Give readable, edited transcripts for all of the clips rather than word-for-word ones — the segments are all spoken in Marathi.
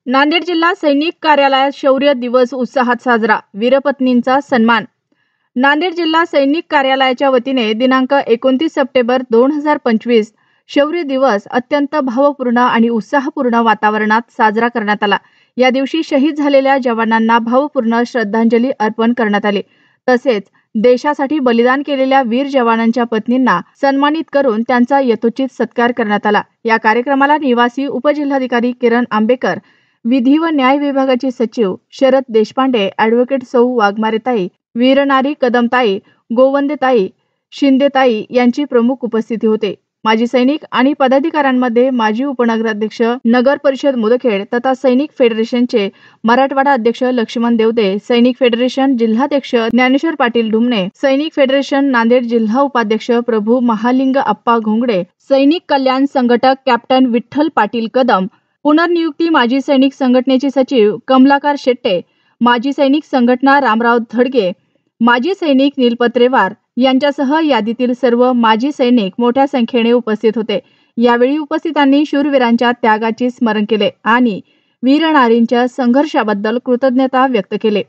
नांदेड जिल्हा सैनिक कार्यालयात शौर्य दिवस उत्साहात साजरा, वीरपत्नींचा सन्मान। नांदेड जिल्हा सैनिक कार्यालयाच्या वतीने दिनांक 29 सप्टेंबर 2025 शौर्य दिवस अत्यंत भावपूर्ण आणि उत्साहपूर्ण वातावरणात साजरा करण्यात आला। या दिवशी शहीद झालेल्या जवानांना भावपूर्ण श्रद्धांजली अर्पण करण्यात आली। तसेच देशासाठी बलिदान केलेल्या वीर जवानांच्या पत्नींना सन्मानित करून त्यांचा यथोचित सत्कार करण्यात आला। या कार्यक्रमाला निवासी उपजिल्हाधिकारी किरण आंबेकर, विधी व न्याय विभागाचे सचिव शरद देशपांडे, ॲडव्होकेट सौ वाघमारेताई, वीरनारी कदमताई, गोवंदेताई, शिंदेताई यांची प्रमुख उपस्थिती होते। माजी सैनिक आणि पदाधिकाऱ्यांमध्ये माजी उपनगराध्यक्ष नगर परिषद मुदखेड तथा सैनिक फेडरेशनचे मराठवाडा अध्यक्ष लक्ष्मण देवदे, सैनिक फेडरेशन जिल्हाध्यक्ष ज्ञानेश्वर पाटील डुमणे, सैनिक फेडरेशन नांदेड जिल्हा उपाध्यक्ष प्रभू महालिंग अप्पा घोंगडे, सैनिक कल्याण संघटक कॅप्टन विठ्ठल पाटील कदम, पुनर्नियुक्ती माजी सैनिक संघटनेचे सचिव कमलाकर शेट्टे, माजी सैनिक संघटना रामराव धडगे, माजी सैनिक नीलपत्रेवार यांच्यासह यादीतील सर्व माजी सैनिक मोठ्या संख्येने उपस्थित होते। यावेळी उपस्थितांनी शूरवीरांच्या त्यागाचे स्मरण केले आणि वीरनारींच्या संघर्षाबद्दल कृतज्ञता व्यक्त केली।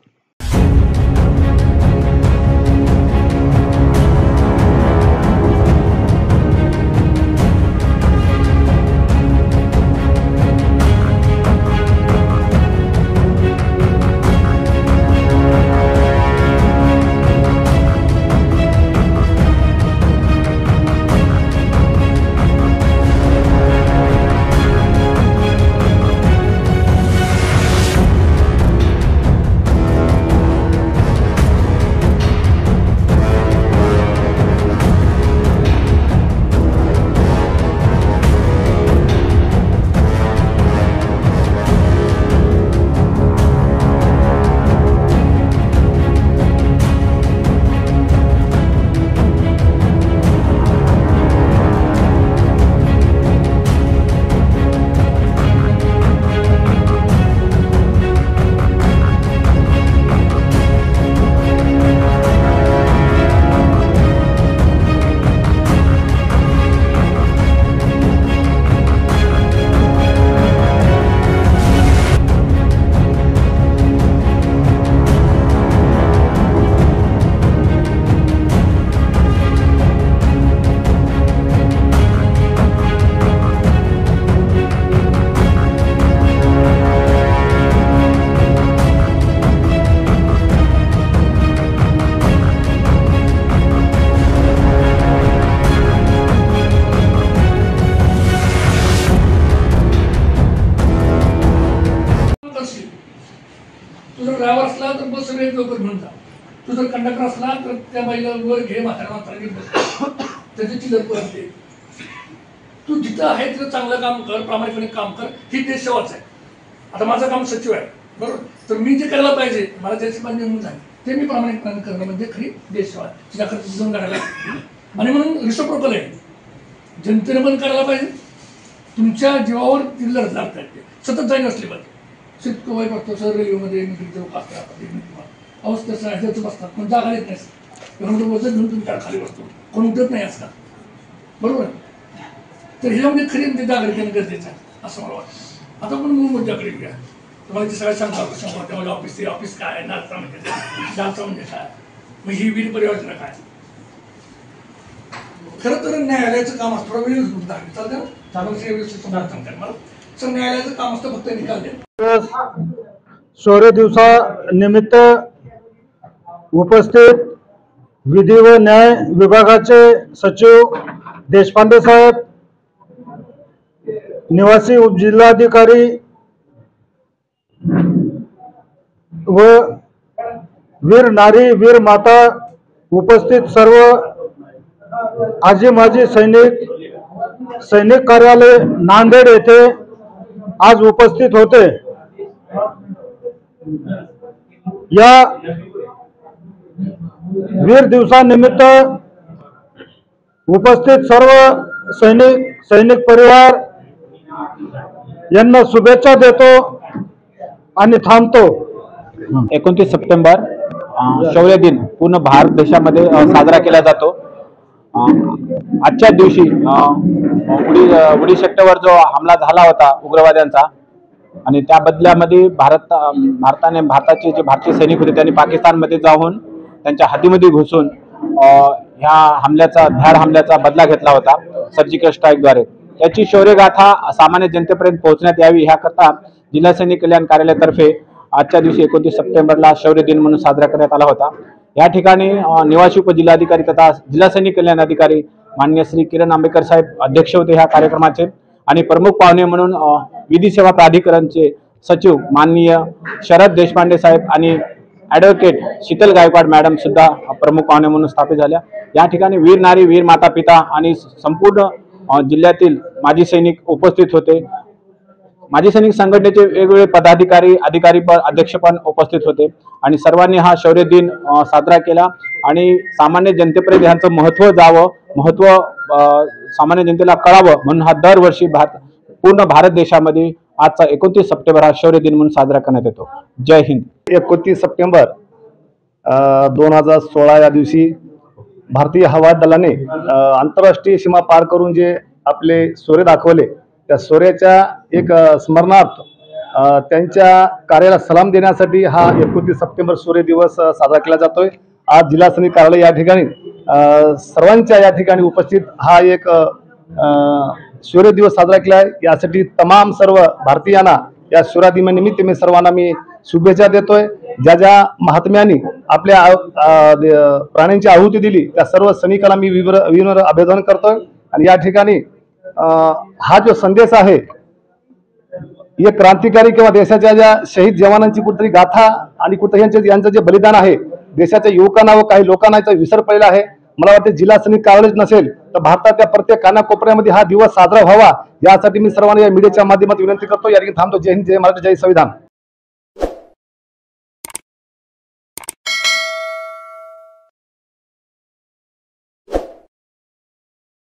तुझा ड्रायव्हर असला तर बस सगळे लवकर घेऊन जा, तू जर कंडक्टर असला तर त्या बाईला वर घे, म्हातारा घेऊन बस, त्याची चिल्लर परत दे। तू जिथं आहे तिथं चांगलं काम कर, प्रामाणिकपणे काम कर, ही देश सेवाच आहे। आता माझं काम सचिव आहे, बरोबर, तर मी जे करायला पाहिजे मला ज्याची पण नेमून झाली ते मी प्रामाणिकपणे करणं म्हणजे खरी देश सेवा। तिच्या खर्च जाऊन काढायला आणि म्हणून रिसोप्रोकल आहे, जनतेने पण करायला पाहिजे, तुमच्या जीवावर तिला लागतात ते सतत जाणीव असली पाहिजे। शेतकरी वाईट वाटतो सर, रेल्वेमध्ये लोक असतात अवस्थेचं ह्याचं बसतात, पण जागा येत नाही, वजन घेऊन तुम्ही खाली बसतो, कोण उठत नाही असतात, बरोबर। तर ह्याच्यामध्ये खरी जागा घेणं गरजेचं आहे असं मला वाटतं। आता पण मुंबईच्याकडे घेऊया, तुम्हाला ते सगळ्या सांगता माझ्या ऑफिस ते ऑफिस काय, नाचा म्हणजे डालचा म्हणजे काय, मग ही वीर परियोजना काय। खरं तर न्यायालयाचं काम असतं, थोडा वेळ चालतं ना, चालू व्यवस्थित सांगतात मला सर, न्यायालयाचं काम असतं फक्त निकाल द्या। शौर्य दिवसानिमित्त उपस्थित विधी व न्याय विभागाचे सचिव देशपांडे साहेब, निवासी उपजिल्हाधिकारी व वीर नारी वीर माता, उपस्थित सर्व आजी माजी सैनिक कार्यालय नांदेड येथे आज उपस्थित होते। या वीर दिवसानिमित्त उपस्थित सर्व सैनिक परिवार यांना शुभेच्छा देतो आणि थांबतो। 29 सप्टेंबर शौर्य दिन पूर्ण भारत देशामध्ये साजरा केला जातो। आजच्या दिवशी उडी सेक्टरवर जो हमला झाला होता उग्रवाद्यांचा, आणि त्या बदल्यामध्ये भारताचे जे भारतीय सैनिक होते त्यांनी पाकिस्तानमध्ये जाऊन त्यांच्या हद्दीमध्ये घुसून ह्या भ्याड हमल्याचा बदला घेतला होता सर्जिकल स्ट्राईकद्वारे। त्याची शौर्यगाथा सामान्य जनतेपर्यंत पोहोचण्यात यावी ह्याकरता जिल्हा सैनिक कल्याण कार्यालयातर्फे आजच्या दिवशी 29 सप्टेंबरला शौर्य दिन म्हणून साजरा करण्यात आला होता। या ठिकाणी निवासी उपजिल्हाधिकारी तथा जिल्हा सैनिक कल्याण अधिकारी माननीय श्री किरण आंबेकर साहेब अध्यक्ष होते ह्या कार्यक्रमाचे आणि प्रमुख पाहुणे म्हणून विधी सेवा प्राधिकरणचे सचिव माननीय शरद देशपांडे साहेब आणि ॲडव्होकेट शीतल गायकवाड मॅडम सुद्धा प्रमुख पाहुणे म्हणून स्थापित झाल्या। या ठिकाणी वीर नारी, वीर माता पिता आणि संपूर्ण जिल्ह्यातील माजी सैनिक उपस्थित होते। माजी सैनिक संघटनेचे वेगवेगळे पदाधिकारी, अधिकारी पण, अध्यक्ष पण उपस्थित होते आणि सर्वांनी हा शौर्य दिन साजरा केला आणि सामान्य जनतेपर्यंत ह्यांचं महत्त्व जावं, सामान्य जनतेला कळावं म्हणून हा दरवर्षी पूर्ण भारत देशामध्ये आजचा 29 सप्टेंबर हा शौर्य दिन म्हणून साजरा करण्यात येतो। जय हिंद। 29 सप्टेंबर 2016 या दिवशी भारतीय हवाई दलाने आंतरराष्ट्रीय सीमा पार करून जे आपले शौर्य दाखवले त्या शौर्याच्या एक स्मरणार्थ त्यांच्या कार्याला सलाम देण्यासाठी हा 29 सप्टेंबर शौर्य दिवस साजरा केला जातोय। आज जिल्हा सैनिक कार्यालय या ठिकाणी सर्वांच्या या ठिकाणी उपस्थित हा एक शौर्य दिवस साजरा केला आहे। यासाठी तमाम सर्व भारतीयांना या शौर्यादिनानिमित्त मी सर्वांना शुभेच्छा देतोय। ज्या महात्म्यांनी आपल्या प्राण्यांची आहुती दिली त्या सर्व सैनिकांना मी विनम्र अभिवादन करतोय आणि या ठिकाणी हा जो संदेश आहे एक क्रांतिकारी किंवा देशाच्या ज्या शहीद जवानांची कुठेतरी गाथा आणि कुठेतरी यांचं जे बलिदान आहे देशाच्या युवकांना व काही लोकांना याचा विसर पडला आहे। मला वाटतं जिल्हा सैनिक कार्यालय नसेल तर भारताच्या प्रत्येक कानाकोपऱ्यामध्ये हा दिवस साजरा व्हावा यासाठी मी सर्वांना या मीडियाच्या माध्यमातून विनंती करतो। या ठिकाणी थांबतो। जय हिंद, जय महाराष्ट्र, जय संविधान।